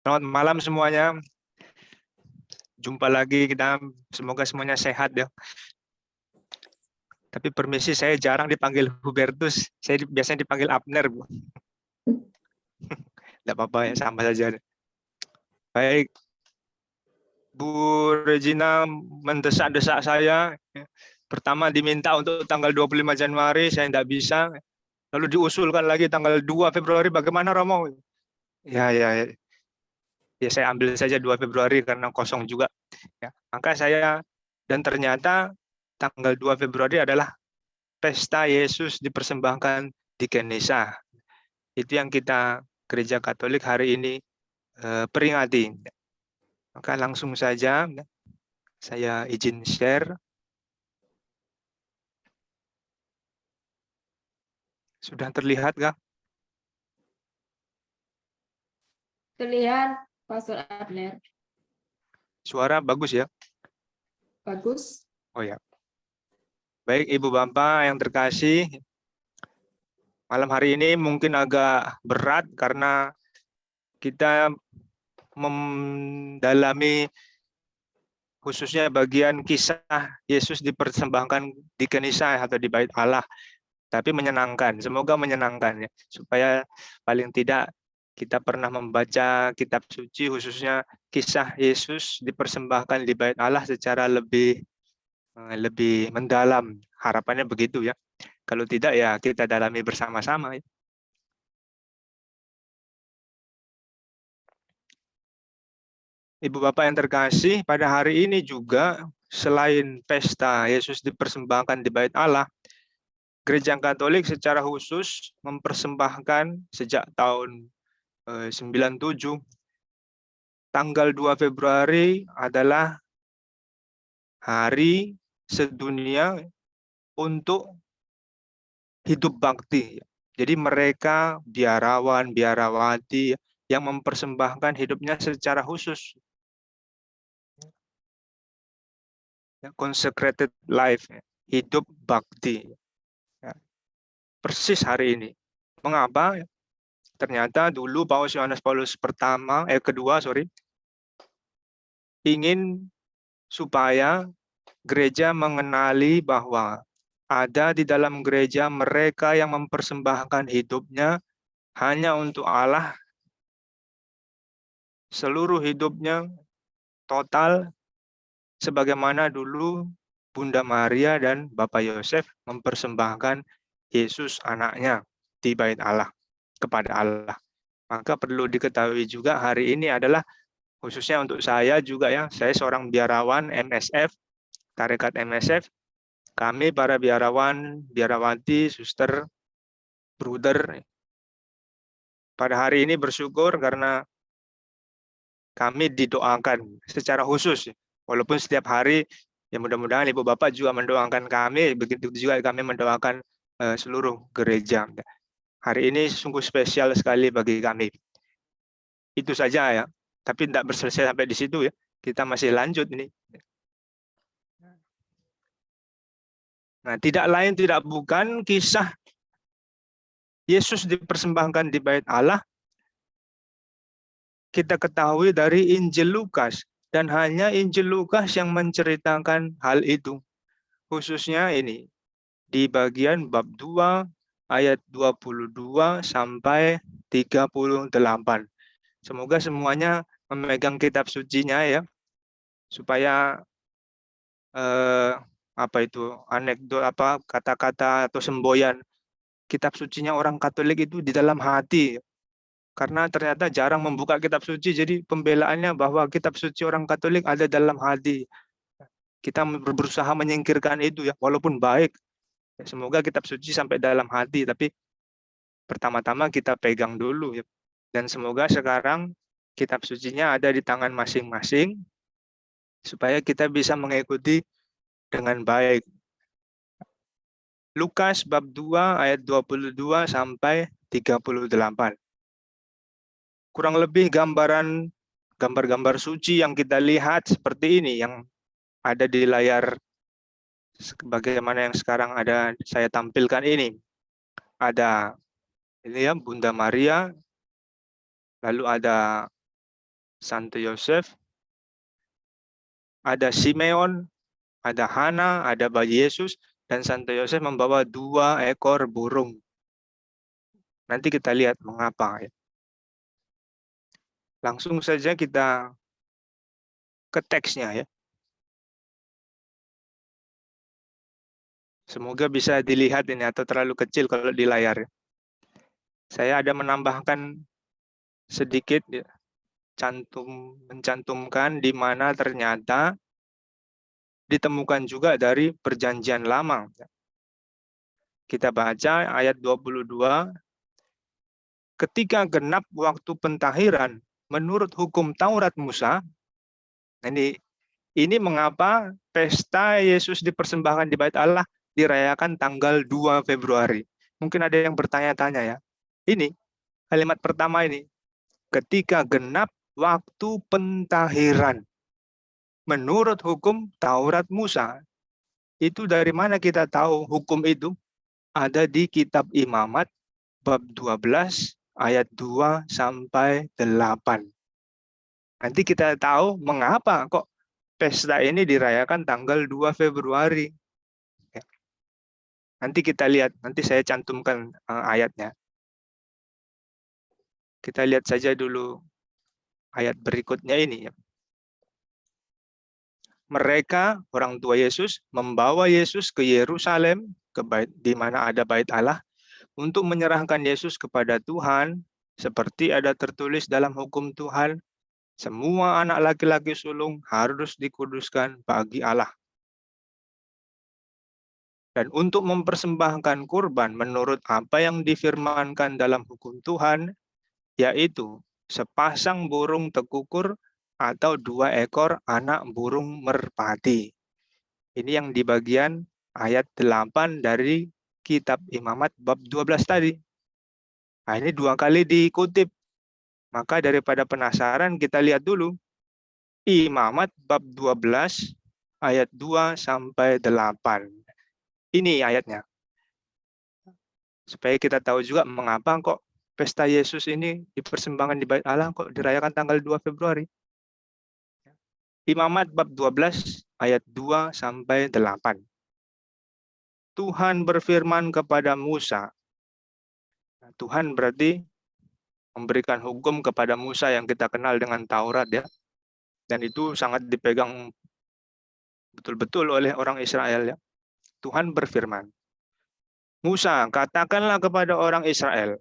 Selamat malam semuanya. Jumpa lagi kita. Semoga semuanya sehat ya. Tapi permisi, saya jarang dipanggil Hubertus. Saya biasanya dipanggil Abner, Bu. Tidak apa-apa ya, sama saja. Baik, Bu Regina mendesak-desak saya. Pertama diminta untuk tanggal 25 Januari, saya tidak bisa. Lalu diusulkan lagi tanggal 2 Februari, bagaimana Romo? Ya, ya, ya saya ambil saja 2 Februari karena kosong juga. Ya, maka saya, dan ternyata tanggal 2 Februari adalah pesta Yesus dipersembahkan di Kenesa. Itu yang kita Gereja Katolik hari ini peringati. Maka langsung saja saya izin share. Sudah terlihat kah? Terlihat, Pastor Abner. Suara bagus ya? Bagus. Oh ya. Baik Ibu Bapak yang terkasih, malam hari ini mungkin agak berat karena kita mendalami khususnya bagian kisah Yesus dipersembahkan di Kenisa atau di Bait Allah. Tapi menyenangkan, semoga menyenangkan ya, supaya paling tidak kita pernah membaca kitab suci, khususnya kisah Yesus dipersembahkan di Bait Allah secara lebih mendalam. Harapannya begitu ya. Kalau tidak ya kita dalami bersama-sama ya. Ibu Bapak yang terkasih, pada hari ini juga selain pesta Yesus dipersembahkan di Bait Allah, Gereja Katolik secara khusus mempersembahkan sejak tahun 97, tanggal 2 Februari adalah hari sedunia untuk hidup bakti. Jadi mereka biarawan, biarawati yang mempersembahkan hidupnya secara khusus. Consecrated life, hidup bakti. Persis hari ini. Mengapa? Ternyata dulu Paus Yohanes Paulus kedua ingin supaya gereja mengenali bahwa ada di dalam gereja mereka yang mempersembahkan hidupnya hanya untuk Allah, seluruh hidupnya total, sebagaimana dulu Bunda Maria dan Bapak Yosef mempersembahkan Yesus anaknya di Bait Allah kepada Allah. Maka perlu diketahui juga hari ini adalah khususnya untuk saya juga ya, saya seorang biarawan MSF, Tarekat MSF. Kami para biarawan, biarawati, suster, bruder, pada hari ini bersyukur karena kami didoakan secara khusus. Walaupun setiap hari, ya mudah-mudahan Ibu Bapak juga mendoakan kami, begitu juga kami mendoakan seluruh gereja. Hari ini sungguh spesial sekali bagi kami. Itu saja ya, tapi tidak selesai sampai di situ ya. Kita masih lanjut ini. Nah, tidak lain tidak bukan kisah Yesus dipersembahkan di Bait Allah, kita ketahui dari Injil Lukas, dan hanya Injil Lukas yang menceritakan hal itu. Khususnya ini di bagian bab 2 ayat 22 sampai 38. Semoga semuanya memegang kitab sucinya ya, supaya anekdot kata-kata atau semboyan kitab sucinya orang Katolik itu di dalam hati. Karena ternyata jarang membuka kitab suci, jadi pembelaannya bahwa kitab suci orang Katolik ada dalam hati. Kita berusaha menyingkirkan itu ya, walaupun baik. Semoga kitab suci sampai dalam hati, tapi pertama-tama kita pegang dulu ya. Dan semoga sekarang kitab sucinya ada di tangan masing-masing, supaya kita bisa mengikuti dengan baik. Lukas bab 2 ayat 22 sampai 38. Kurang lebih gambar-gambar suci yang kita lihat seperti ini yang ada di layar bagaimana yang sekarang ada saya tampilkan ini. Ada ini ya Bunda Maria, lalu ada Santo Yosef, ada Simeon, ada Hana, ada bayi Yesus, dan Santo Yosef membawa 2 ekor burung. Nanti kita lihat mengapa. Ya. Langsung saja kita ke teksnya ya. Semoga bisa dilihat ini atau terlalu kecil kalau di layar. Saya ada menambahkan sedikit ya, mencantumkan di mana ternyata ditemukan juga dari Perjanjian Lama. Kita baca ayat 22, ketika genap waktu pentahiran menurut hukum Taurat Musa. Ini mengapa pesta Yesus dipersembahkan di Bait Allah dirayakan tanggal 2 Februari. Mungkin ada yang bertanya-tanya ya. Ini kalimat pertama ini, ketika genap waktu pentahiran menurut hukum Taurat Musa. Itu dari mana kita tahu hukum itu? Ada di kitab Imamat bab 12 ayat 2 sampai 8. Nanti kita tahu mengapa kok pesta ini dirayakan tanggal 2 Februari. Ya. Nanti kita lihat, nanti saya cantumkan ayatnya. Kita lihat saja dulu ayat berikutnya ini. Ya. Mereka, orang tua Yesus, membawa Yesus ke Yerusalem, ke bait, di mana ada Bait Allah, untuk menyerahkan Yesus kepada Tuhan, seperti ada tertulis dalam hukum Tuhan, semua anak laki-laki sulung harus dikuduskan bagi Allah. Dan untuk mempersembahkan kurban menurut apa yang difirmankan dalam hukum Tuhan, yaitu sepasang burung tekukur atau 2 ekor anak burung merpati. Ini yang di bagian ayat 8 dari kitab Imamat bab 12 tadi. Nah, ini 2 kali dikutip. Maka daripada penasaran, kita lihat dulu. Imamat bab 12 ayat 2 sampai 8. Ini ayatnya. Supaya kita tahu juga mengapa kok pesta Yesus ini dipersembahkan di Bait Allah kok dirayakan tanggal 2 Februari. Imamat bab 12 ayat 2 sampai 8. Tuhan berfirman kepada Musa. Tuhan berarti memberikan hukum kepada Musa yang kita kenal dengan Taurat ya. Dan itu sangat dipegang betul-betul oleh orang Israel ya. Tuhan berfirman, Musa, katakanlah kepada orang Israel,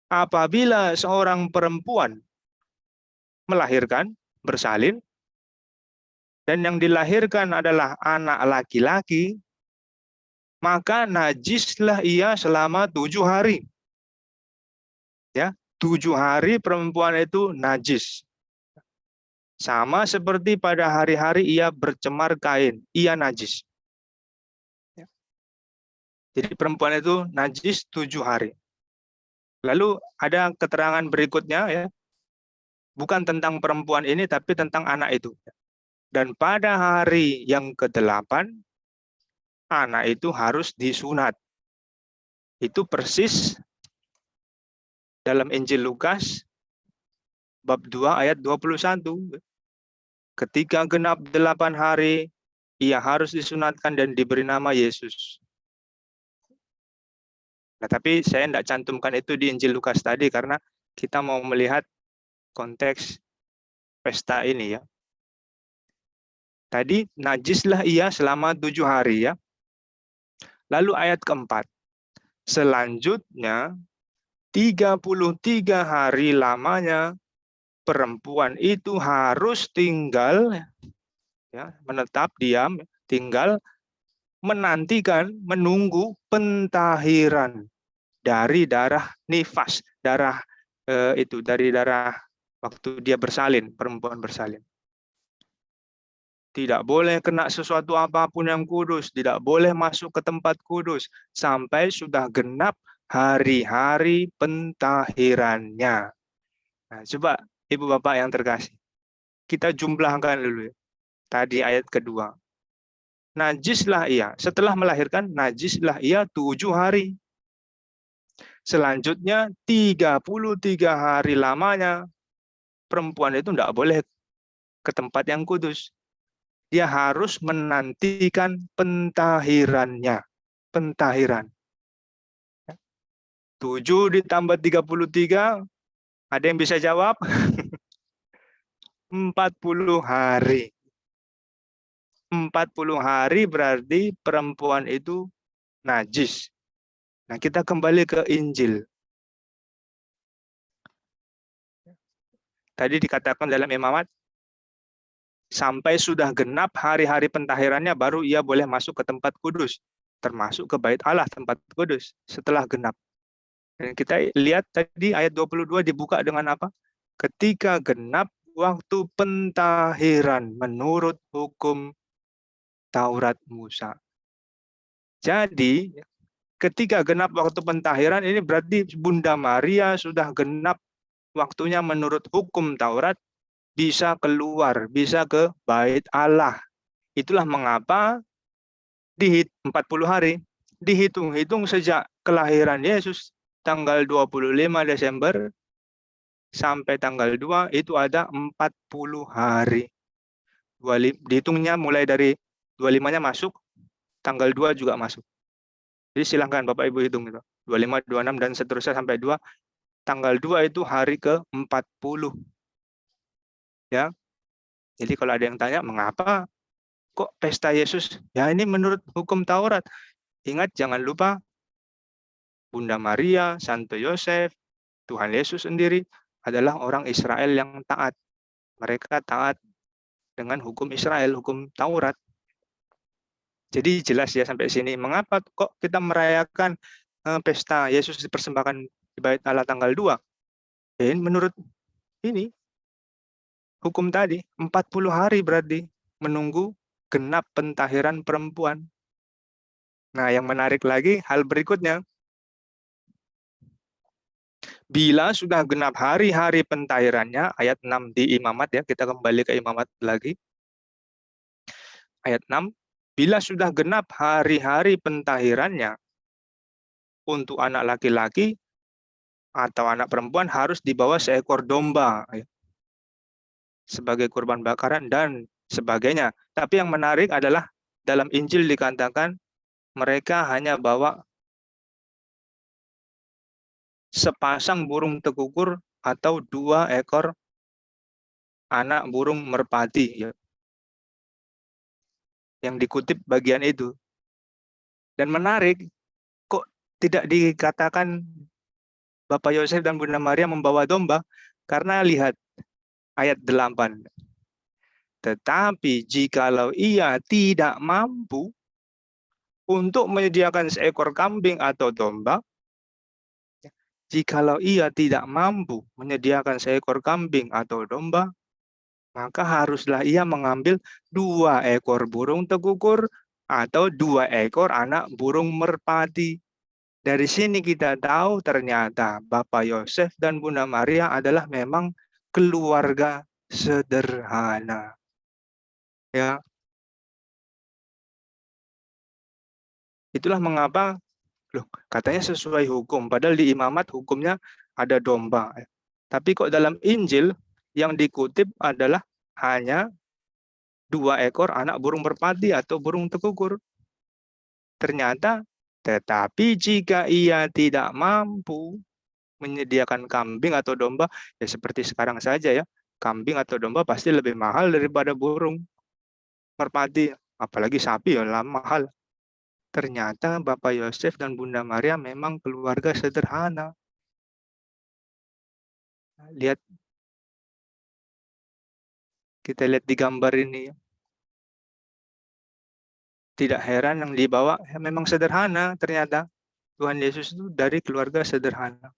apabila seorang perempuan melahirkan, bersalin, dan yang dilahirkan adalah anak laki-laki, maka najislah ia selama 7 hari. Ya, 7 hari perempuan itu najis. Sama seperti pada hari-hari ia bercemar kain, ia najis. Ya. Jadi perempuan itu najis 7 hari. Lalu ada keterangan berikutnya ya, bukan tentang perempuan ini tapi tentang anak itu. Dan pada hari yang ke-8, anak itu harus disunat. Itu persis dalam Injil Lukas bab 2 ayat 21. Ketika genap 8 hari, ia harus disunatkan dan diberi nama Yesus. Nah, tapi saya tidak cantumkan itu di Injil Lukas tadi karena kita mau melihat konteks pesta ini ya. Tadi najislah ia selama 7 hari ya. Lalu ayat keempat. Selanjutnya 33 hari lamanya perempuan itu harus tinggal ya, menetap diam, tinggal menantikan, menunggu pentahiran dari darah nifas, darah dari darah waktu dia bersalin, perempuan bersalin. Tidak boleh kena sesuatu apapun yang kudus, tidak boleh masuk ke tempat kudus sampai sudah genap hari-hari pentahirannya. Nah, coba Ibu Bapak yang terkasih, kita jumlahkan dulu. Tadi ayat kedua. Najislah ia, setelah melahirkan najislah ia 7 hari. Selanjutnya 33 hari lamanya perempuan itu tidak boleh ke tempat yang kudus. Dia harus menantikan pentahirannya. Pentahiran. 7 ditambah 33, ada yang bisa jawab? 40 hari. 40 hari berarti perempuan itu najis. Nah, kita kembali ke Injil. Tadi dikatakan dalam Imamat, sampai sudah genap hari-hari pentahirannya baru ia boleh masuk ke tempat kudus, termasuk ke bait Allah, tempat kudus, setelah genap. Dan kita lihat tadi ayat 22 dibuka dengan apa? Ketika genap waktu pentahiran menurut hukum Taurat Musa. Jadi, ketika genap waktu pentahiran ini berarti Bunda Maria sudah genap waktunya menurut hukum Taurat, bisa keluar, bisa ke bait Allah. Itulah mengapa 40 hari dihitung-hitung sejak kelahiran Yesus tanggal 25 Desember sampai tanggal 2 itu ada 40 hari. Dihitungnya mulai dari 25-nya masuk, tanggal 2 juga masuk. Jadi silahkan Bapak Ibu hitung itu. 25, 26 dan seterusnya sampai 2. Tanggal 2 itu hari ke-40. Ya. Jadi kalau ada yang tanya mengapa kok pesta Yesus? Ya ini menurut hukum Taurat. Ingat jangan lupa Bunda Maria, Santo Yosef, Tuhan Yesus sendiri adalah orang Israel yang taat. Mereka taat dengan hukum Israel, hukum Taurat. Jadi jelas ya sampai sini. Mengapa kok kita merayakan pesta Yesus dipersembahkan di bait Allah tanggal 2? Menurut ini, hukum tadi, 40 hari berarti menunggu genap pentahiran perempuan. Nah, yang menarik lagi, hal berikutnya. Bila sudah genap hari-hari pentahirannya, ayat 6 di Imamat ya, kita kembali ke Imamat lagi. Ayat 6, bila sudah genap hari-hari pentahirannya, untuk anak laki-laki atau anak perempuan harus dibawa seekor domba ya, sebagai kurban bakaran dan sebagainya. Tapi yang menarik adalah dalam Injil dikatakan mereka hanya bawa sepasang burung tekukur atau 2 ekor anak burung merpati ya, yang dikutip bagian itu. Dan menarik, kok tidak dikatakan Bapak Yosef dan Bunda Maria membawa domba? Karena lihat ayat 8. Tetapi jikalau ia tidak mampu untuk menyediakan seekor kambing atau domba, jikalau ia tidak mampu menyediakan seekor kambing atau domba, maka haruslah ia mengambil 2 ekor burung tekukur atau 2 ekor anak burung merpati. Dari sini kita tahu ternyata Bapak Yosef dan Bunda Maria adalah memang keluarga sederhana. Ya. Itulah mengapa loh, katanya sesuai hukum, padahal di Imamat hukumnya ada domba. Tapi kok dalam Injil yang dikutip adalah hanya 2 ekor anak burung merpati atau burung tekukur. Ternyata, tetapi jika ia tidak mampu menyediakan kambing atau domba, ya seperti sekarang saja ya, kambing atau domba pasti lebih mahal daripada burung merpati, apalagi sapi ya mahal. Ternyata Bapak Yosef dan Bunda Maria memang keluarga sederhana. Lihat, kita lihat di gambar ini. Tidak heran yang dibawa ya memang sederhana ternyata. Tuhan Yesus itu dari keluarga sederhana.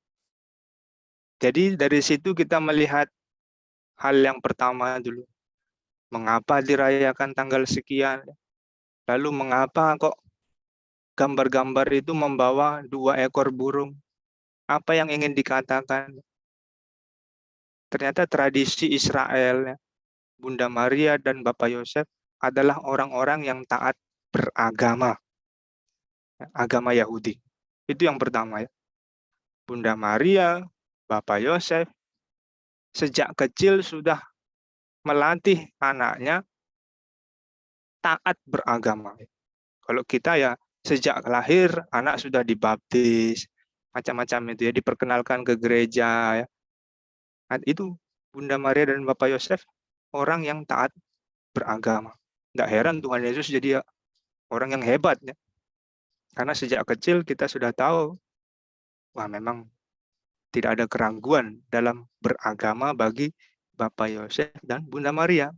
Jadi dari situ kita melihat hal yang pertama dulu. Mengapa dirayakan tanggal sekian? Lalu mengapa kok gambar-gambar itu membawa 2 ekor burung? Apa yang ingin dikatakan? Ternyata tradisi Israel, Bunda Maria dan Bapak Yosef adalah orang-orang yang taat beragama. Agama Yahudi. Itu yang pertama ya. Bunda Maria, Bapak Yosef, sejak kecil sudah melatih anaknya taat beragama. Kalau kita ya sejak lahir anak sudah dibaptis, macam-macam itu ya, diperkenalkan ke gereja ya. Itu Bunda Maria dan Bapak Yosef orang yang taat beragama. Nggak heran Tuhan Yesus jadi orang yang hebat ya. Karena sejak kecil kita sudah tahu, wah memang tidak ada keraguan dalam beragama bagi Bapak Yosef dan Bunda Maria.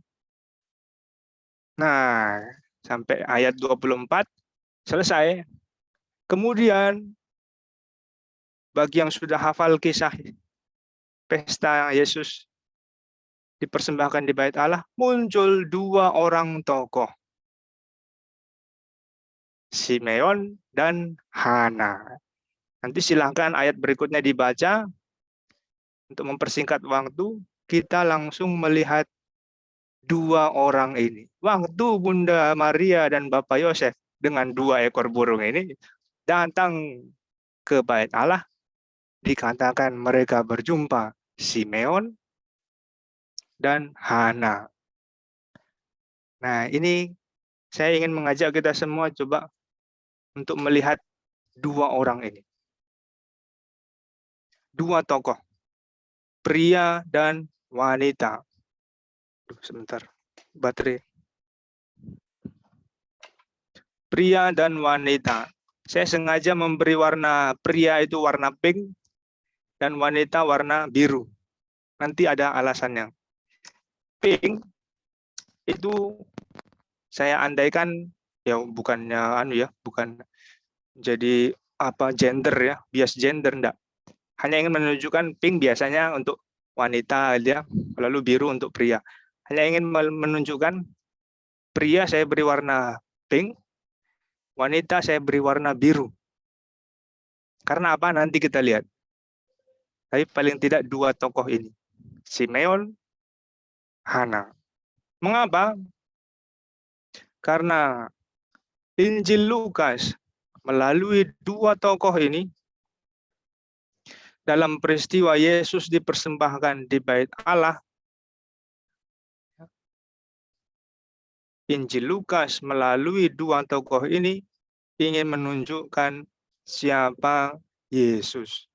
Nah, sampai ayat 24 selesai. Kemudian bagi yang sudah hafal kisah pesta Yesus dipersembahkan di Bait Allah, muncul dua orang tokoh, Simeon dan Hana. Nanti silahkan ayat berikutnya dibaca. Untuk mempersingkat waktu, kita langsung melihat dua orang ini. Waktu Bunda Maria dan Bapak Yosef dengan dua ekor burung ini datang ke Bait Allah, dikatakan mereka berjumpa Simeon dan Hana. Nah, ini saya ingin mengajak kita semua coba untuk melihat dua orang ini. Dua tokoh, pria dan wanita. Sebentar, baterai. Pria dan wanita. Saya sengaja memberi warna pria itu warna pink dan wanita warna biru. Nanti ada alasannya. Pink itu saya andaikan ya bukannya bukan jadi gender ya, bias gender enggak. Hanya ingin menunjukkan pink biasanya untuk wanita ya, lalu biru untuk pria. Hanya ingin menunjukkan pria saya beri warna pink, wanita saya beri warna biru. Karena apa? Nanti kita lihat. Tapi paling tidak dua tokoh ini, Simeon, Hana. Mengapa? Karena Injil Lukas melalui dua tokoh ini dalam peristiwa Yesus dipersembahkan di Bait Allah. Injil Lukas melalui dua tokoh ini ingin menunjukkan siapa Yesus.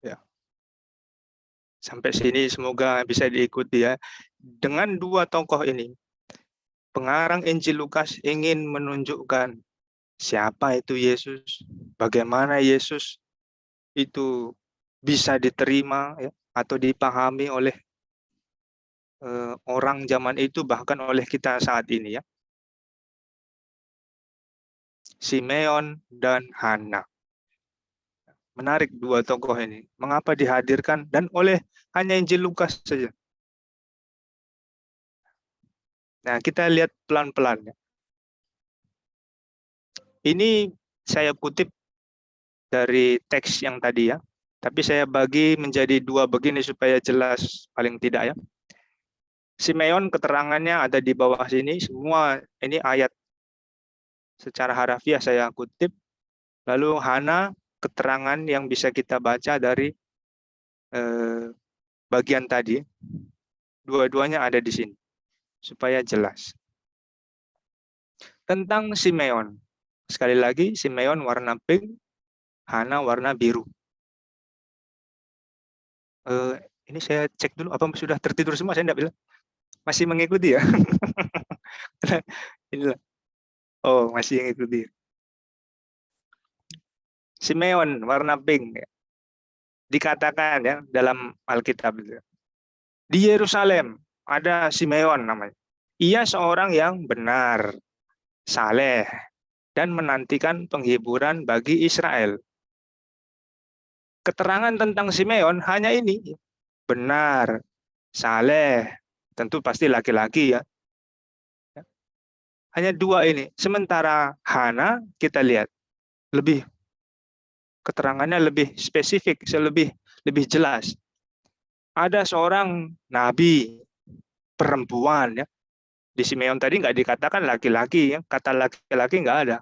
Ya. Sampai sini semoga bisa diikuti ya. Dengan dua tokoh ini, pengarang Injil Lukas ingin menunjukkan siapa itu Yesus, bagaimana Yesus itu bisa diterima ya, atau dipahami oleh orang zaman itu, bahkan oleh kita saat ini ya. Simeon dan Hana. Menarik dua tokoh ini. Mengapa dihadirkan dan oleh hanya Injil Lukas saja. Nah, kita lihat pelan-pelan ya. Ini saya kutip dari teks yang tadi ya. Tapi saya bagi menjadi dua begini supaya jelas paling tidak ya. Simeon keterangannya ada di bawah sini. Semua ini ayat secara harafiah saya kutip. Lalu Hana keterangan yang bisa kita baca dari bagian tadi. Dua-duanya ada di sini supaya jelas. Tentang Simeon. Sekali lagi, Simeon warna pink, Hana warna biru. Ini saya cek dulu, apa sudah tertidur semua? Saya tidak bilang. Masih mengikuti ya? Inilah. Oh, masih mengikuti. Simeon warna pink. Dikatakan ya dalam Alkitab. Di Yerusalem ada Simeon namanya. Ia seorang yang benar, saleh, dan menantikan penghiburan bagi Israel. Keterangan tentang Simeon hanya ini, benar, saleh, tentu pasti laki-laki ya. Hanya dua ini. Sementara Hana kita lihat lebih keterangannya lebih spesifik, lebih jelas. Ada seorang nabi perempuan ya. Di Simeon tadi nggak dikatakan laki-laki ya, kata laki-laki nggak ada.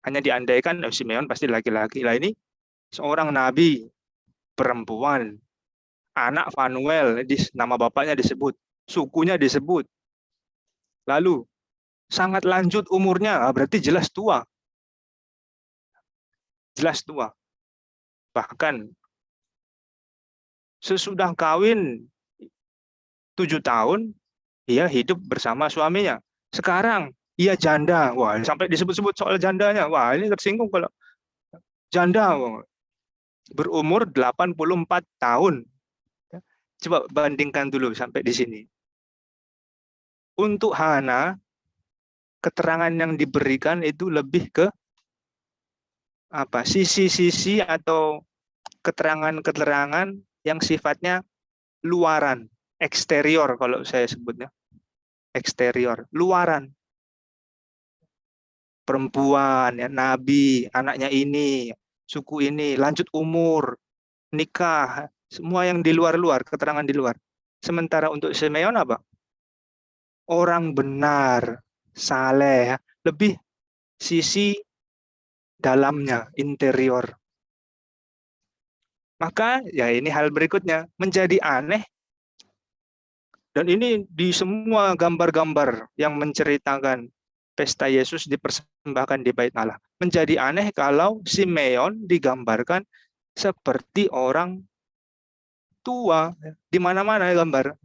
Hanya diandaikan Simeon pasti laki-laki. Lah ini seorang nabi perempuan, anak Fanuel, nama bapaknya disebut, sukunya disebut. Lalu sangat lanjut umurnya, berarti jelas tua. Jelas tua. Bahkan sesudah kawin 7 tahun, ia hidup bersama suaminya. Sekarang ia janda. Wah, sampai disebut-sebut soal jandanya. Wah, ini tersinggung kalau janda. Wah, berumur 84 tahun. Coba bandingkan dulu sampai di sini. Untuk Hana, keterangan yang diberikan itu lebih ke apa? Sisi-sisi atau keterangan-keterangan yang sifatnya luaran, eksterior kalau saya sebutnya. Eksterior, luaran. Perempuan, ya, nabi, anaknya ini, suku ini, lanjut umur, nikah, semua yang di luar-luar, keterangan di luar. Sementara untuk Simeon apa? Orang benar, saleh, lebih sisi dalamnya, interior. Maka ya ini hal berikutnya, menjadi aneh. Dan ini di semua gambar-gambar yang menceritakan pesta Yesus dipersembahkan di Bait Allah. Menjadi aneh kalau Simeon digambarkan seperti orang tua. Di mana-mana gambar.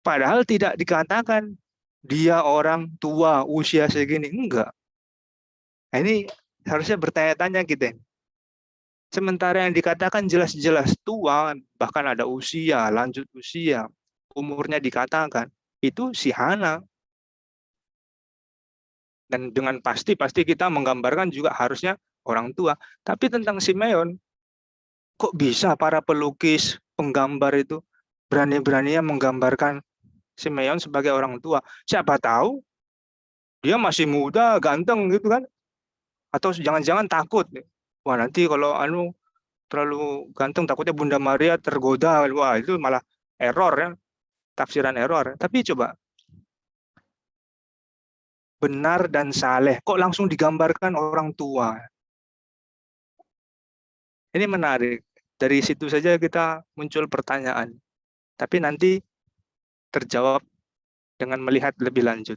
Padahal tidak dikatakan dia orang tua usia segini. Enggak. Nah, ini harusnya bertanya-tanya kita. Sementara yang dikatakan jelas-jelas tua, bahkan ada usia, lanjut usia, umurnya dikatakan, itu si Hana. Dan dengan pasti kita menggambarkan juga harusnya orang tua. Tapi tentang Simeon, kok bisa para pelukis, penggambar itu berani-beraninya menggambarkan Simeon sebagai orang tua? Siapa tahu dia masih muda, ganteng gitu kan? Atau jangan-jangan takut. Wah, nanti kalau terlalu ganteng takutnya Bunda Maria tergoda. Wah, itu malah error ya, tafsiran error. Tapi coba benar dan saleh, kok langsung digambarkan orang tua? Ini menarik. Dari situ saja kita muncul pertanyaan. Tapi nanti terjawab dengan melihat lebih lanjut.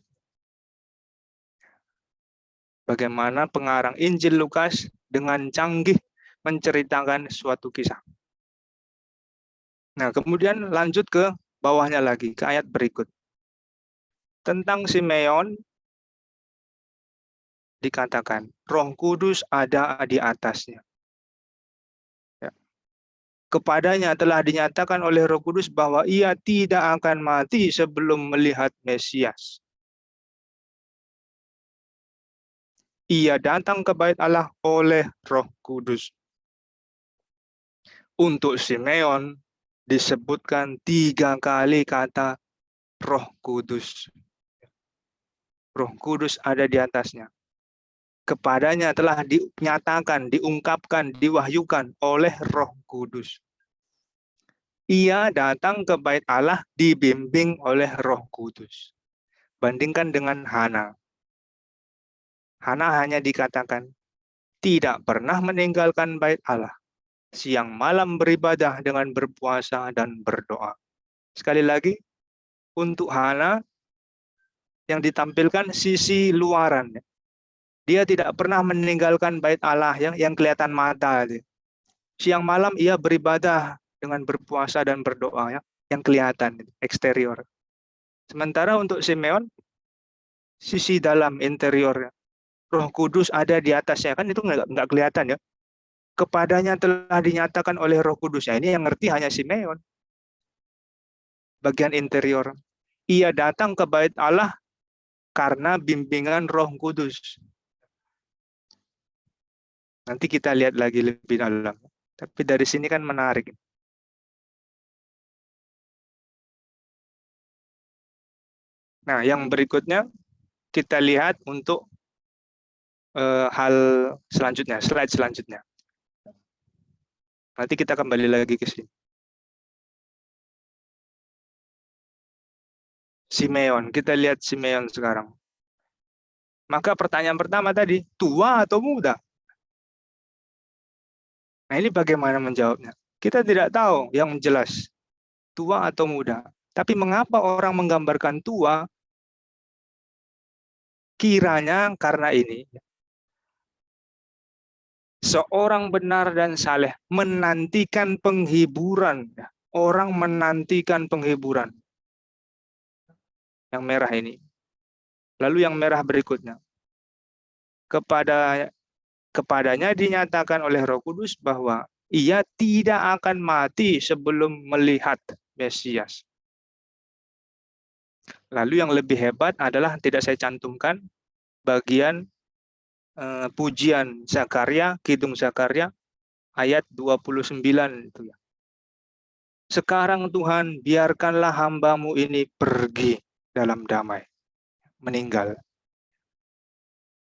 Bagaimana pengarang Injil Lukas dengan canggih menceritakan suatu kisah. Nah, kemudian lanjut ke bawahnya lagi, ke ayat berikut. Tentang Simeon dikatakan, Roh Kudus ada di atasnya. Ya. Kepadanya telah dinyatakan oleh Roh Kudus bahwa ia tidak akan mati sebelum melihat Mesias. Ia datang ke Bait Allah oleh Roh Kudus. Untuk Simeon disebutkan 3 kali kata Roh Kudus. Roh Kudus ada di atasnya. Kepadanya telah dinyatakan, diungkapkan, diwahyukan oleh Roh Kudus. Ia datang ke Bait Allah dibimbing oleh Roh Kudus. Bandingkan dengan Hana. Hana hanya dikatakan tidak pernah meninggalkan Bait Allah. Siang malam beribadah dengan berpuasa dan berdoa. Sekali lagi, untuk Hana yang ditampilkan sisi luaran. Dia tidak pernah meninggalkan Bait Allah yang kelihatan mata. Siang malam ia beribadah dengan berpuasa dan berdoa yang kelihatan, eksterior. Sementara untuk Simeon, sisi dalam interior, Roh Kudus ada di atasnya, kan itu nggak kelihatan ya. Kepadanya telah dinyatakan oleh Roh Kudus. Ini yang ngerti hanya Simeon. Bagian interior. Ia datang ke Bait Allah karena bimbingan Roh Kudus. Nanti kita lihat lagi lebih dalam. Tapi dari sini kan menarik. Nah, yang berikutnya kita lihat untuk hal selanjutnya, slide selanjutnya. Nanti kita kembali lagi ke sini. Simeon, kita lihat Simeon sekarang. Maka pertanyaan pertama tadi, tua atau muda? Nah, ini bagaimana menjawabnya? Kita tidak tahu yang jelas, tua atau muda. Tapi mengapa orang menggambarkan tua? Kiranya karena ini, seorang benar dan saleh menantikan penghiburan. Orang menantikan penghiburan. Yang merah ini. Lalu yang merah berikutnya. Kepadanya dinyatakan oleh Roh Kudus bahwa ia tidak akan mati sebelum melihat Mesias. Lalu yang lebih hebat adalah tidak saya cantumkan bagian pujian Zakaria, Kidung Zakaria ayat 29 itu ya. Sekarang Tuhan, biarkanlah hamba-Mu ini pergi dalam damai, meninggal.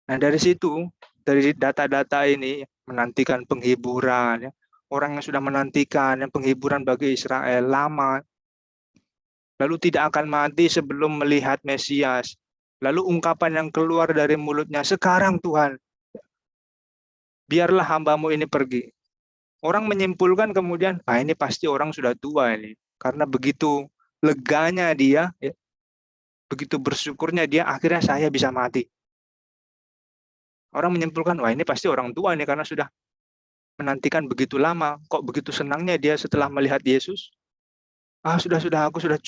Nah, dari situ, dari data-data ini menantikan penghiburan, ya. Orang yang sudah menantikan yang penghiburan bagi Israel lama, lalu tidak akan mati sebelum melihat Mesias. Lalu ungkapan yang keluar dari mulutnya, sekarang Tuhan, biarlah hamba-Mu ini pergi. Orang menyimpulkan kemudian, ini pasti orang sudah tua ini. Karena begitu leganya dia, ya, begitu bersyukurnya dia, akhirnya saya bisa mati. Orang menyimpulkan, ini pasti orang tua ini karena sudah menantikan begitu lama. Kok begitu senangnya dia setelah melihat Yesus? Sudah, aku sudah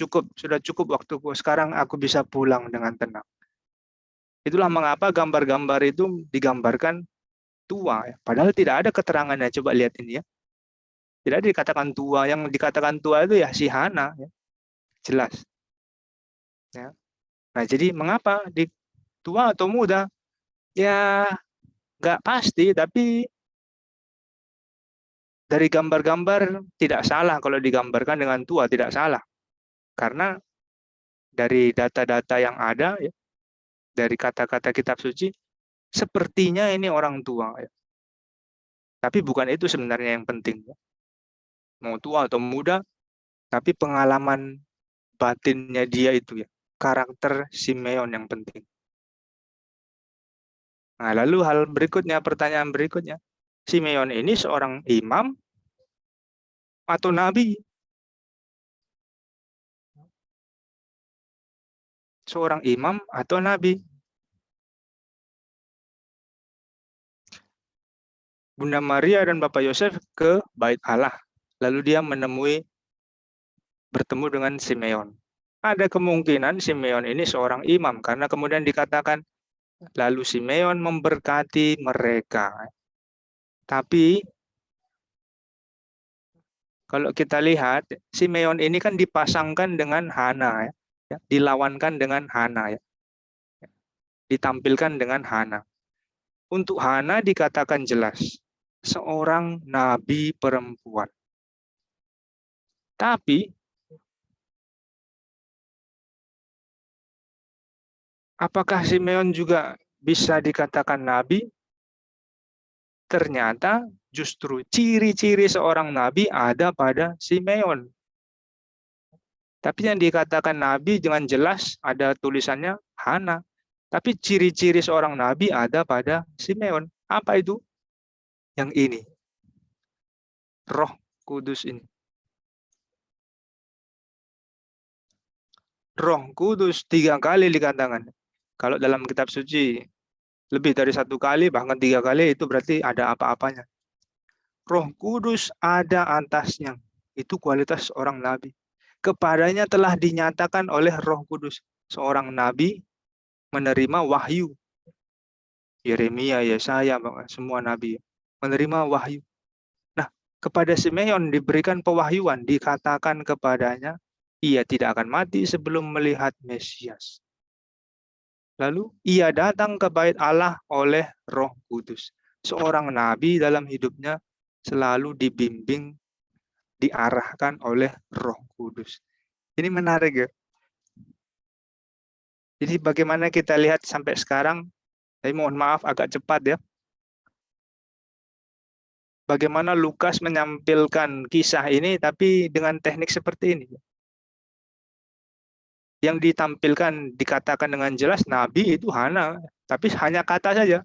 cukup waktuku. Sekarang aku bisa pulang dengan tenang. Itulah mengapa gambar-gambar itu digambarkan tua. Ya. Padahal tidak ada keterangannya. Coba lihat ini ya. Tidak ada dikatakan tua. Yang dikatakan tua itu ya si Hana. Ya. Jelas. Ya. Nah, jadi mengapa di tua atau muda? Ya, nggak pasti. Tapi dari gambar-gambar tidak salah kalau digambarkan dengan tua. Tidak salah. Karena dari data-data yang ada, ya, dari kata-kata kitab suci, sepertinya ini orang tua. Ya. Tapi bukan itu sebenarnya yang penting. Ya. Mau tua atau muda, tapi pengalaman batinnya dia itu ya. Karakter Simeon yang penting. Nah, lalu hal berikutnya, pertanyaan berikutnya. Simeon ini seorang imam atau nabi? Seorang imam atau nabi? Bunda Maria dan Bapak Yosef ke Bait Allah. Lalu dia bertemu dengan Simeon. Ada kemungkinan Simeon ini seorang imam karena kemudian dikatakan lalu Simeon memberkati mereka. Tapi kalau kita lihat Simeon ini kan dipasangkan dengan Hana ya, dilawankan dengan Hana ya. Ditampilkan dengan Hana. Untuk Hana dikatakan jelas seorang nabi perempuan. Tapi apakah Simeon juga bisa dikatakan nabi? Ternyata justru ciri-ciri seorang nabi ada pada Simeon. Tapi yang dikatakan nabi dengan jelas ada tulisannya Hana. Tapi ciri-ciri seorang nabi ada pada Simeon. Apa itu? Yang ini. Roh Kudus ini. Roh Kudus 3 kali dikatakan. Kalau dalam kitab suci lebih dari 1 kali, bahkan 3 kali, itu berarti ada apa-apanya. Roh Kudus ada atasnya. Itu kualitas seorang nabi. Kepadanya telah dinyatakan oleh Roh Kudus. Seorang nabi menerima wahyu. Yeremia, Yesaya, semua nabi menerima wahyu. Nah, kepada Simeon diberikan pewahyuan, dikatakan kepadanya, ia tidak akan mati sebelum melihat Mesias. Lalu ia datang ke Bait Allah oleh Roh Kudus. Seorang nabi dalam hidupnya selalu dibimbing, diarahkan oleh Roh Kudus. Ini menarik ya. Jadi bagaimana kita lihat sampai sekarang, saya mohon maaf agak cepat ya. Bagaimana Lukas menampilkan kisah ini tapi dengan teknik seperti ini. yang ditampilkan, dikatakan dengan jelas Nabi itu Hana, tapi hanya kata saja.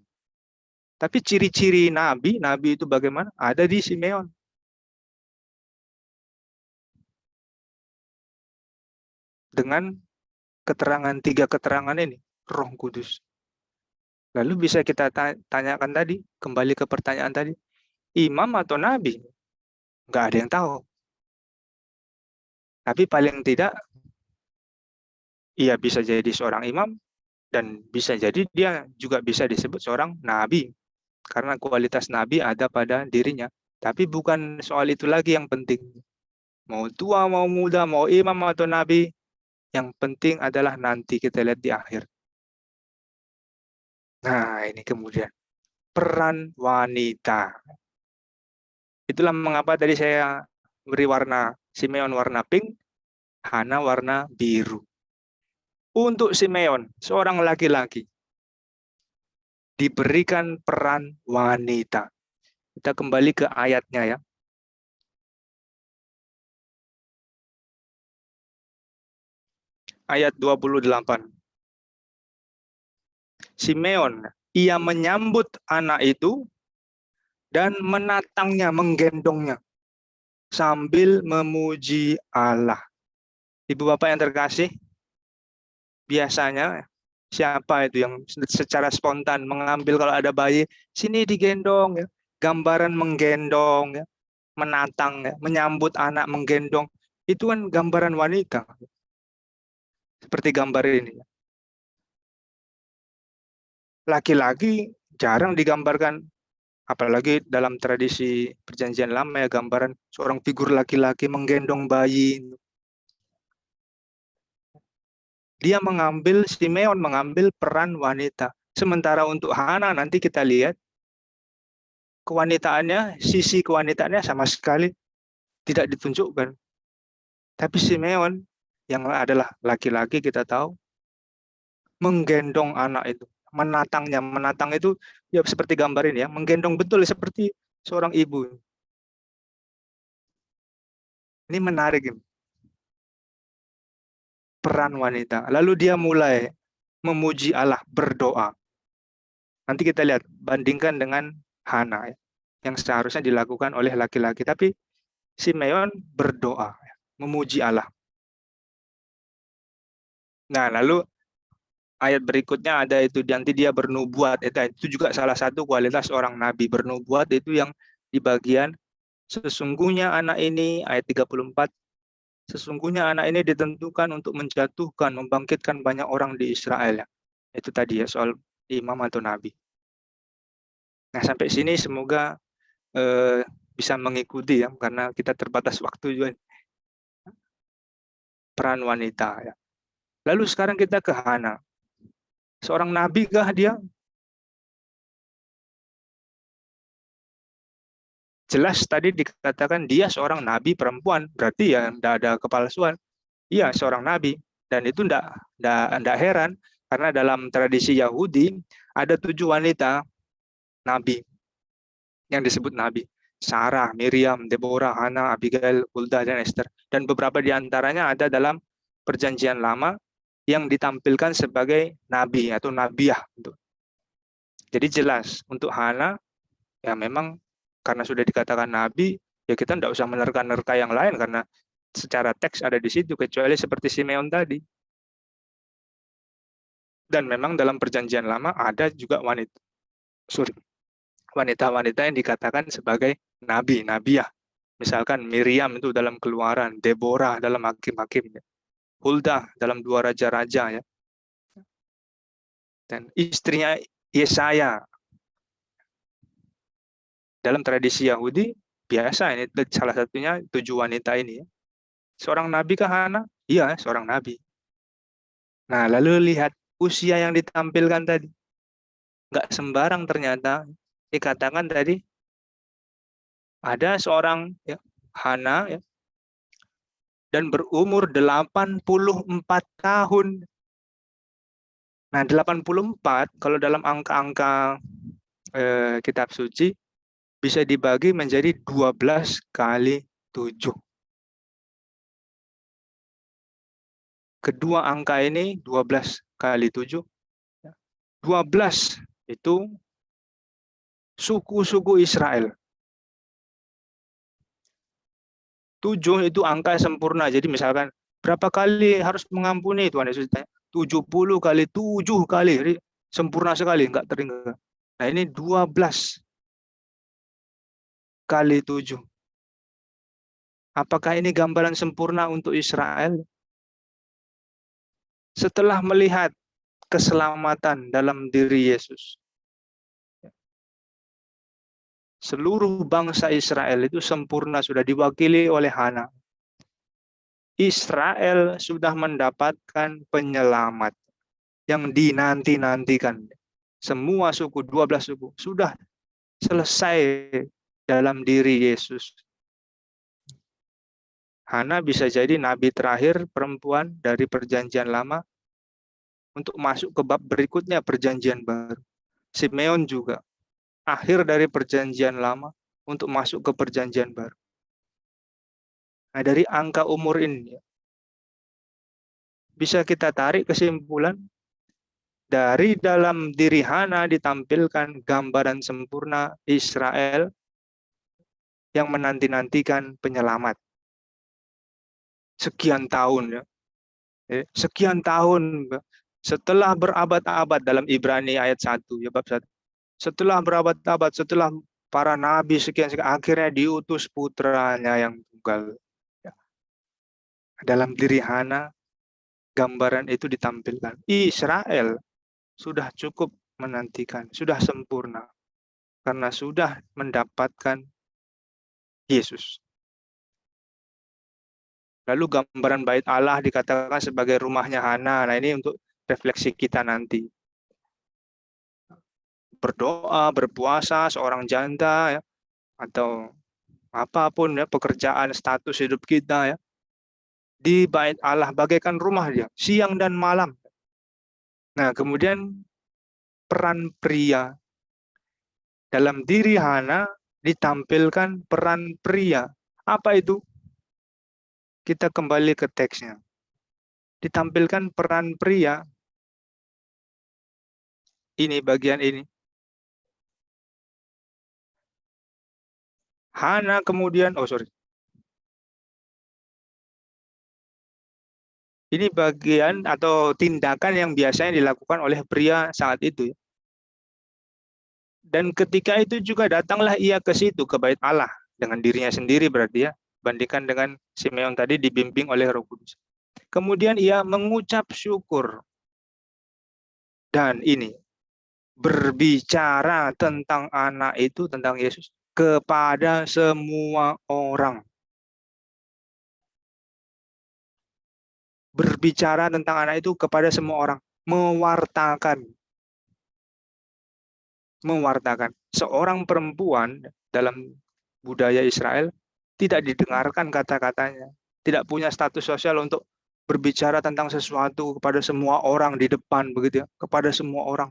Tapi ciri-ciri Nabi itu bagaimana? Ada di Simeon. Dengan keterangan, 3 keterangan ini, Roh Kudus. Lalu bisa kita tanyakan tadi, kembali ke pertanyaan tadi, imam atau nabi? Nggak ada yang tahu. Tapi paling tidak, ia bisa jadi seorang imam, dan bisa jadi dia juga bisa disebut seorang nabi. Karena kualitas nabi ada pada dirinya. Tapi bukan soal itu lagi yang penting. Mau tua, mau muda, mau imam atau nabi, yang penting adalah nanti kita lihat di akhir. Nah, ini kemudian peran wanita. Itulah mengapa tadi saya beri warna Simeon warna pink, Hana warna biru. Untuk Simeon, seorang laki-laki, diberikan peran wanita. Kita kembali ke ayatnya ya. Ayat 28. Simeon, ia menyambut anak itu dan menatangnya, menggendongnya sambil memuji Allah. Ibu bapak yang terkasih, biasanya siapa itu yang secara spontan mengambil kalau ada bayi, sini digendong ya, gambaran menggendong ya, menatang ya, menyambut anak, menggendong, itu kan gambaran wanita. Seperti gambar ini. Laki-laki jarang digambarkan, apalagi dalam tradisi perjanjian lama ya, gambaran seorang figur laki-laki menggendong bayi. Dia Simeon mengambil peran wanita. Sementara untuk Hana nanti kita lihat kewanitaannya, sisi kewanitaannya sama sekali tidak ditunjukkan. Tapi Simeon yang adalah laki-laki kita tahu menggendong anak itu, menatangnya. Menatang itu ya seperti gambar ini ya, menggendong betul seperti seorang ibu. Ini menarik ini. Peran wanita. Lalu dia mulai memuji Allah, berdoa. Nanti kita lihat, bandingkan dengan Hana ya, yang seharusnya dilakukan oleh laki-laki. Tapi Simeon berdoa, memuji Allah. Nah, lalu ayat berikutnya ada itu, nanti dia bernubuat. Itu juga salah satu kualitas orang nabi. Bernubuat itu yang di bagian sesungguhnya anak ini, ayat 34, sesungguhnya anak ini ditentukan untuk menjatuhkan, membangkitkan banyak orang di Israel. Itu tadi ya, soal imam atau nabi. Nah, sampai sini semoga bisa mengikuti ya, karena kita terbatas waktu juga. Peran wanita ya. Lalu sekarang kita ke Hana. Seorang nabi kah dia? Jelas tadi dikatakan dia seorang nabi perempuan, berarti ya tidak ada kepalsuan. Iya, seorang nabi. Dan itu tidak heran, karena dalam tradisi Yahudi ada 7 wanita nabi yang disebut nabi. Sarah, Miriam, Deborah, Hana, Abigail, Huldah, dan Esther. Dan beberapa di antaranya ada dalam perjanjian lama yang ditampilkan sebagai nabi atau nabiah. Jadi jelas untuk Hana, ya memang karena sudah dikatakan nabi, ya kita tidak usah menerka-nerka yang lain karena secara teks ada di situ, kecuali seperti Simeon tadi. Dan memang dalam perjanjian lama ada juga wanita-wanita yang dikatakan sebagai nabi, nabiah. Misalkan Miriam itu dalam Keluaran, Deborah dalam Hakim-Hakim, Huldah dalam 2 Raja-Raja ya. Dan istrinya Yesaya. Dalam tradisi Yahudi biasa ini salah satunya 7 wanita ini ya. Seorang nabi kah Hana? Iya, seorang nabi. Nah, lalu lihat usia yang ditampilkan tadi. Nggak sembarang ternyata. Dikatakan tadi ada seorang ya, Hana ya, dan berumur 84 tahun. Nah, 84 kalau dalam angka-angka kitab suci bisa dibagi menjadi 12 kali 7. kedua angka ini 12 kali 7. 12 itu suku-suku Israel. 7 itu angka sempurna. Jadi misalkan berapa kali harus mengampuni, Tuhan Yesus tanya. 70 kali 7 kali. Jadi sempurna sekali, enggak teringat. Nah, ini 12 kali 7. Apakah ini gambaran sempurna untuk Israel? Setelah melihat keselamatan dalam diri Yesus, seluruh bangsa Israel itu sempurna, sudah diwakili oleh Hana. Israel sudah mendapatkan penyelamat yang dinanti-nantikan. Semua suku, 12 suku, sudah selesai dalam diri Yesus. Hana bisa jadi nabi terakhir perempuan dari perjanjian lama untuk masuk ke bab berikutnya, perjanjian baru. Simeon juga akhir dari perjanjian lama untuk masuk ke perjanjian baru. Nah, dari angka umur ini bisa kita tarik kesimpulan, dari dalam diri Hana ditampilkan gambaran sempurna Israel yang menanti-nantikan penyelamat. Sekian tahun, ya. Sekian tahun setelah berabad-abad, dalam Ibrani ayat 1, ya bab 1. Setelah berabad-abad, setelah para nabi sekian, akhirnya diutus putranya yang tunggal. Ya. Dalam diri Hana gambaran itu ditampilkan. Israel sudah cukup menantikan, sudah sempurna karena sudah mendapatkan Yesus. Lalu gambaran bait Allah dikatakan sebagai rumahnya Hana. Nah, ini untuk refleksi kita nanti. Berdoa, berpuasa, seorang janda, ya, atau apapun ya pekerjaan, status hidup kita, ya, di bait Allah bagaikan rumah dia, siang dan malam. Nah, kemudian peran pria dalam diri Hana ditampilkan peran pria. Apa itu? Kita kembali ke teksnya. Ditampilkan peran pria. Ini bagian ini. Hana kemudian, ini bagian atau tindakan yang biasanya dilakukan oleh pria saat itu. Dan ketika itu juga datanglah ia ke situ, ke bait Allah. Dengan dirinya sendiri berarti, ya. Bandingkan dengan Simeon tadi dibimbing oleh Roh Kudus. Kemudian ia mengucap syukur. Dan ini, berbicara tentang anak itu, tentang Yesus, kepada semua orang. Berbicara tentang anak itu kepada semua orang. Mewartakan. Seorang perempuan dalam budaya Israel tidak didengarkan kata-katanya. Tidak punya status sosial untuk berbicara tentang sesuatu kepada semua orang di depan, begitu ya, kepada semua orang.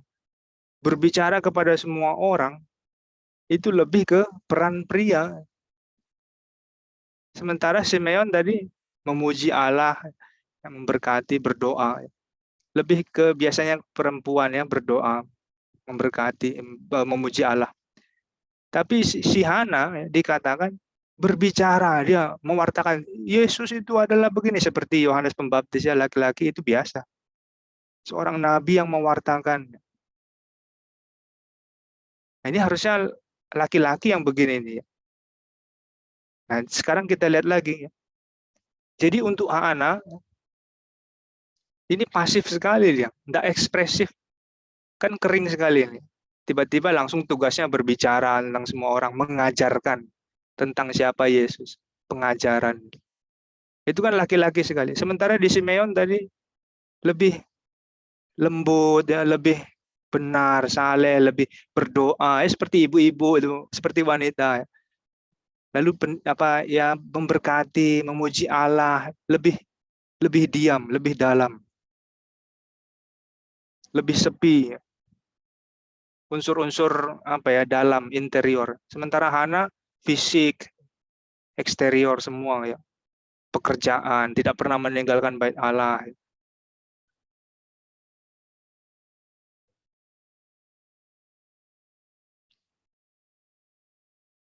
Berbicara kepada semua orang itu lebih ke peran pria. Sementara Simeon tadi memuji Allah, yang memberkati, berdoa. Lebih ke biasanya perempuan yang berdoa, memberkati, memuji Allah. Tapi si Hana dikatakan berbicara, dia mewartakan Yesus itu adalah begini, seperti Yohanes Pembaptis, ya, laki-laki itu biasa. Seorang nabi yang mewartakan. Nah, ini harusnya laki-laki yang begini nih. Nah, sekarang kita lihat lagi. Jadi untuk Hana ini pasif sekali dia, tidak ekspresif. Kan kering sekali ini. Tiba-tiba langsung tugasnya berbicara tentang semua orang, mengajarkan tentang siapa Yesus, pengajaran. Itu kan laki-laki sekali. Sementara di Simeon tadi lebih lembut, ya, lebih benar, saleh, lebih berdoa, seperti ibu-ibu itu, seperti wanita. Ya. Lalu memberkati, memuji Allah, lebih diam, lebih dalam, lebih sepi. Ya. Unsur-unsur dalam, interior. Sementara Hana fisik, eksterior semua, ya. Pekerjaan, tidak pernah meninggalkan bait Allah.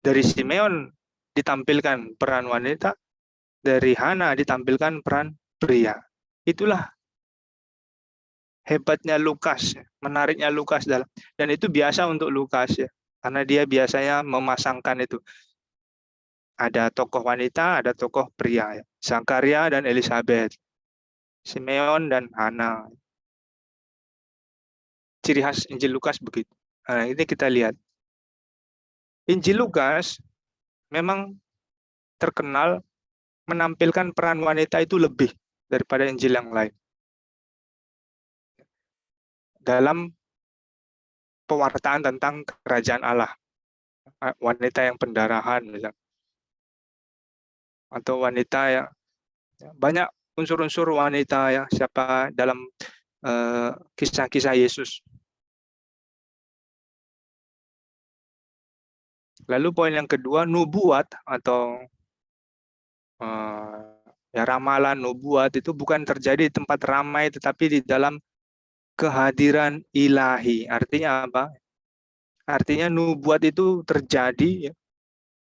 Dari Simeon ditampilkan peran wanita, dari Hana ditampilkan peran pria. Itulah hebatnya Lukas, menariknya Lukas dan itu biasa untuk Lukas ya, karena dia biasanya memasangkan itu. Ada tokoh wanita, ada tokoh pria, ya. Zakaria dan Elizabeth, Simeon dan Hana. Ciri khas Injil Lukas begitu. Nah, ini kita lihat. Injil Lukas memang terkenal menampilkan peran wanita itu lebih daripada Injil yang lain. Dalam pewartaan tentang kerajaan Allah. Wanita yang pendarahan, misalnya. Atau wanita yang banyak unsur-unsur wanita yang siapa dalam kisah-kisah Yesus. Lalu poin yang kedua, nubuat atau ya ramalan nubuat itu bukan terjadi di tempat ramai, tetapi di dalam kehadiran ilahi. Artinya apa? Artinya nubuat itu terjadi ya,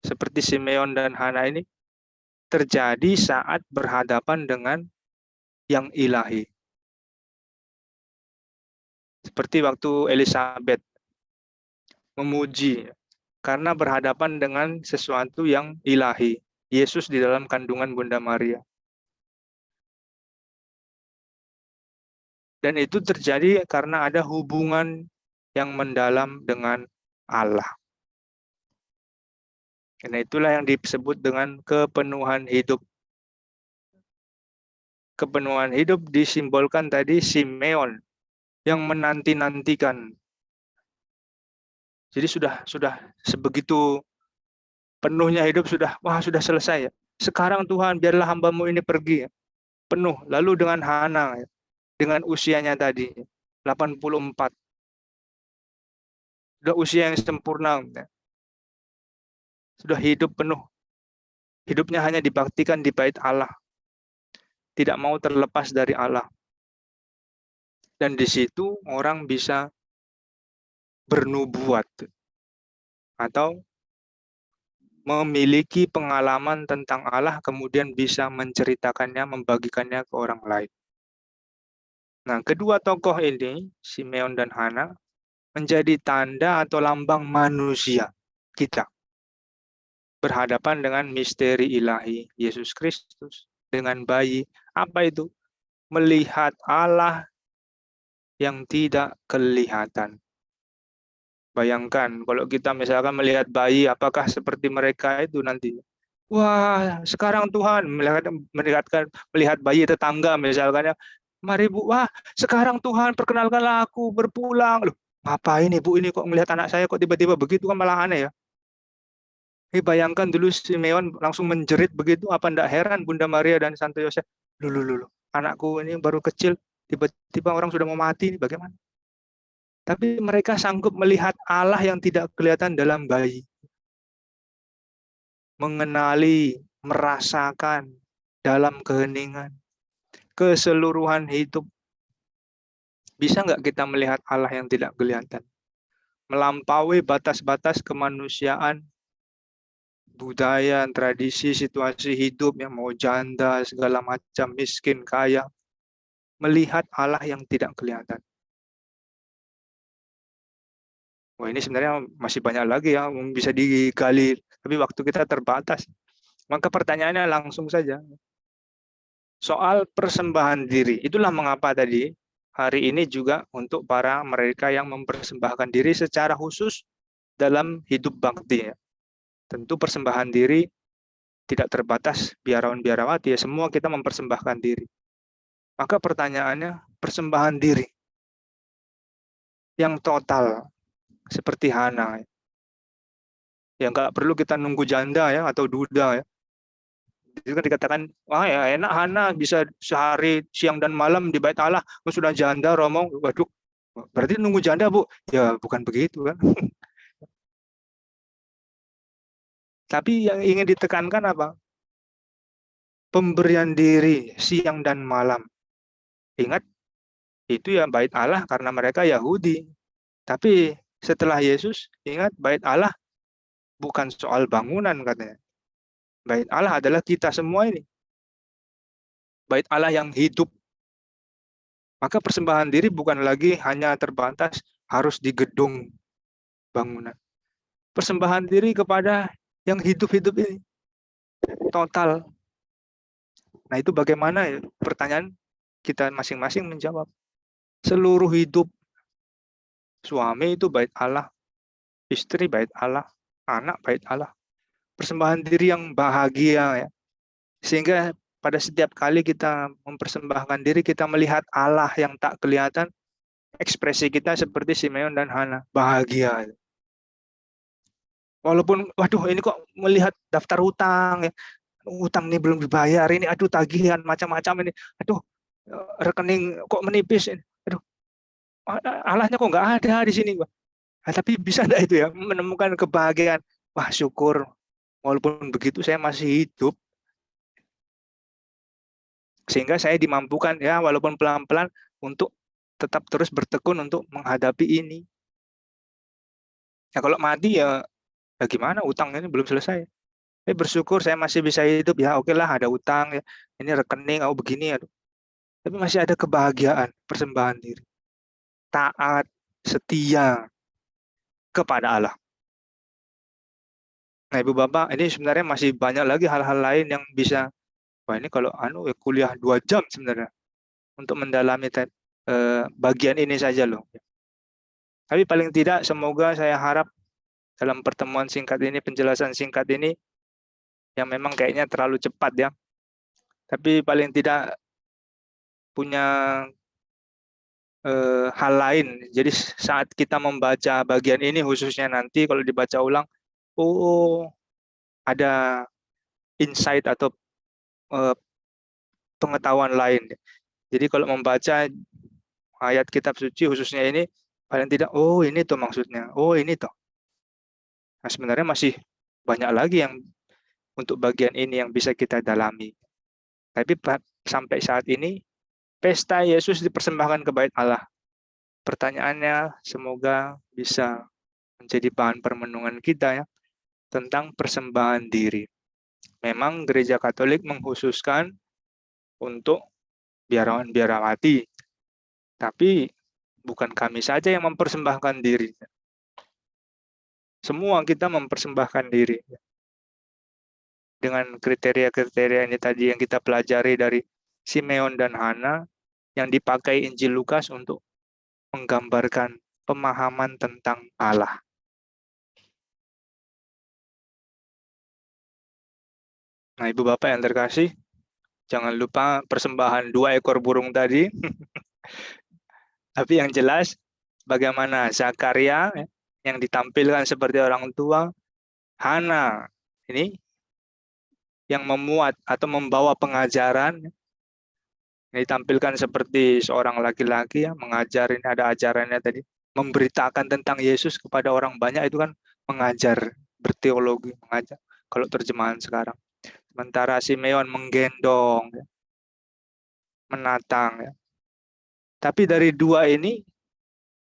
seperti Simeon dan Hana ini terjadi saat berhadapan dengan yang ilahi. Seperti waktu Elizabeth memuji karena berhadapan dengan sesuatu yang ilahi. Yesus di dalam kandungan Bunda Maria. Dan itu terjadi karena ada hubungan yang mendalam dengan Allah. Karena itulah yang disebut dengan kepenuhan hidup. Kepenuhan hidup disimbolkan tadi Simeon yang menanti-nantikan. Jadi sudah sebegitu penuhnya hidup sudah selesai ya. Sekarang Tuhan biarlah hamba-Mu ini pergi ya. Penuh. Lalu dengan Hana ya, dengan usianya tadi 84. Sudah usia yang sempurna. Ya. Sudah hidup penuh. Hidupnya hanya dibaktikan di bait Allah. Tidak mau terlepas dari Allah. Dan di situ orang bisa bernubuat atau memiliki pengalaman tentang Allah, kemudian bisa menceritakannya, membagikannya ke orang lain. Nah, kedua tokoh ini, Simeon dan Hana, menjadi tanda atau lambang manusia kita. Berhadapan dengan misteri ilahi Yesus Kristus, dengan bayi. Apa itu? Melihat Allah yang tidak kelihatan. Bayangkan kalau kita misalkan melihat bayi, apakah seperti mereka itu nanti? Wah, sekarang Tuhan melihat bayi tetangga misalkan ya. Mari Bu, wah sekarang Tuhan perkenalkanlah aku berpulang. Loh, ngapain Ibu ini kok melihat anak saya kok tiba-tiba begitu, kan malah aneh ya. Bayangkan dulu Simeon langsung menjerit begitu, apa ndak heran Bunda Maria dan Santo Yosef, loh, anakku ini baru kecil, tiba-tiba orang sudah mau mati, bagaimana? Tapi mereka sanggup melihat Allah yang tidak kelihatan dalam bayi. Mengenali, merasakan dalam keheningan, keseluruhan hidup. Bisa nggak kita melihat Allah yang tidak kelihatan? Melampaui batas-batas kemanusiaan, budaya, tradisi, situasi hidup yang mau janda, segala macam, miskin, kaya. Melihat Allah yang tidak kelihatan. Wah, ini sebenarnya masih banyak lagi ya, bisa digali, tapi waktu kita terbatas. Maka pertanyaannya langsung saja. Soal persembahan diri. Itulah mengapa tadi hari ini juga untuk para mereka yang mempersembahkan diri secara khusus dalam hidup bakti. Tentu persembahan diri tidak terbatas biarawan-biarawati, ya semua kita mempersembahkan diri. Maka pertanyaannya, persembahan diri yang total seperti Hana. Ya nggak perlu kita nunggu janda ya atau duda ya. Itu kan dikatakan, wah ya enak Hana bisa sehari siang dan malam di bait Allah, sudah janda romo, waduh, berarti nunggu janda Bu? Ya bukan begitu kan. Tapi yang ingin ditekankan apa? Pemberian diri siang dan malam. Ingat, itu ya bait Allah karena mereka Yahudi. Tapi setelah Yesus, ingat bait Allah bukan soal bangunan katanya. Bait Allah adalah kita semua ini. Bait Allah yang hidup. Maka persembahan diri bukan lagi hanya terbatas harus di gedung bangunan. Persembahan diri kepada yang hidup-hidup ini. Total. Nah itu bagaimana ya? Pertanyaan kita masing-masing menjawab. Seluruh hidup. Suami itu bait Allah. Istri bait Allah. Anak bait Allah. Persembahan diri yang bahagia ya. Sehingga pada setiap kali kita mempersembahkan diri, kita melihat Allah yang tak kelihatan, ekspresi kita seperti Simeon dan Hana, bahagia. Walaupun, waduh ini kok melihat daftar hutang, ya. Hutang ini belum dibayar, ini aduh tagihan macam-macam ini, aduh rekening kok menipis, ini. Aduh Allahnya kok nggak ada di sini. Nah, tapi bisa enggak itu ya, menemukan kebahagiaan, wah syukur, walaupun begitu saya masih hidup, sehingga saya dimampukan ya walaupun pelan-pelan untuk tetap terus bertekun untuk menghadapi ini. Ya kalau mati ya gimana, utang ini belum selesai. Saya bersyukur saya masih bisa hidup ya, oke lah ada utang ya, ini rekening begini aduh. Tapi masih ada kebahagiaan, persembahan diri. Taat, setia kepada Allah. Nah, Ibu Bapak, ini sebenarnya masih banyak lagi hal-hal lain yang bisa, wah ini kalau kuliah 2 jam sebenarnya untuk mendalami bagian ini saja loh. Tapi paling tidak semoga saya harap dalam pertemuan singkat ini, penjelasan singkat ini, yang memang kayaknya terlalu cepat ya. Tapi paling tidak punya hal lain. Jadi saat kita membaca bagian ini khususnya nanti kalau dibaca ulang, oh ada insight atau pengetahuan lain. Jadi kalau membaca ayat kitab suci khususnya ini, paling tidak, oh ini tuh maksudnya, oh ini tuh. Nah sebenarnya masih banyak lagi yang untuk bagian ini yang bisa kita dalami. Tapi sampai saat ini, pesta Yesus dipersembahkan ke bait Allah. Pertanyaannya semoga bisa menjadi bahan permenungan kita ya tentang persembahan diri. Memang Gereja Katolik mengkhususkan untuk biarawan-biarawati, tapi bukan kami saja yang mempersembahkan diri. Semua kita mempersembahkan diri. Dengan kriteria-kriteria ini tadi yang kita pelajari dari Simeon dan Hana, yang dipakai Injil Lukas untuk menggambarkan pemahaman tentang Allah. Nah, Ibu Bapak yang terkasih, jangan lupa persembahan 2 ekor burung tadi. Tapi yang jelas, bagaimana Zakaria yang ditampilkan seperti orang tua, Hana ini yang memuat atau membawa pengajaran, ditampilkan seperti seorang laki-laki ya, mengajar, ini ada ajarannya tadi, memberitakan tentang Yesus kepada orang banyak, itu kan mengajar, berteologi, mengajar, kalau terjemahan sekarang. Sementara Simeon menggendong, ya, menatang. Ya. Tapi dari 2 ini,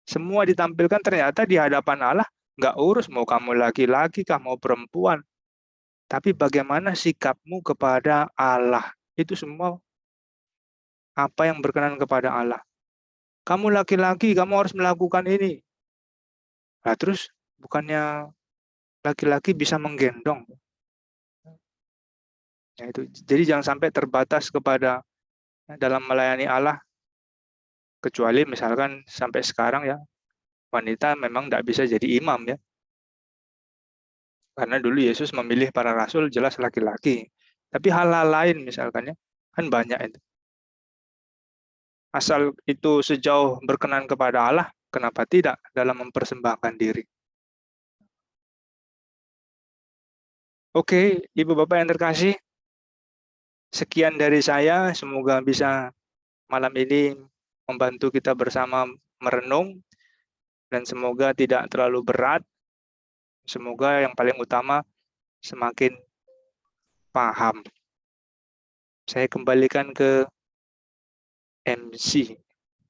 semua ditampilkan ternyata di hadapan Allah, nggak urus mau kamu laki-laki, kamu perempuan. Tapi bagaimana sikapmu kepada Allah, itu semua apa yang berkenan kepada Allah. Kamu laki-laki, kamu harus melakukan ini. Nah, terus bukannya laki-laki bisa menggendong. Ya, itu. Jadi jangan sampai terbatas kepada dalam melayani Allah, kecuali misalkan sampai sekarang ya, wanita memang tidak bisa jadi imam ya. Karena dulu Yesus memilih para rasul jelas laki-laki. Tapi hal-hal lain misalkan ya, kan banyak itu. Asal itu sejauh berkenan kepada Allah, kenapa tidak dalam mempersembahkan diri? Oke, Ibu Bapak yang terkasih, sekian dari saya. Semoga bisa malam ini membantu kita bersama merenung, dan semoga tidak terlalu berat. Semoga yang paling utama semakin paham. Saya kembalikan ke MC.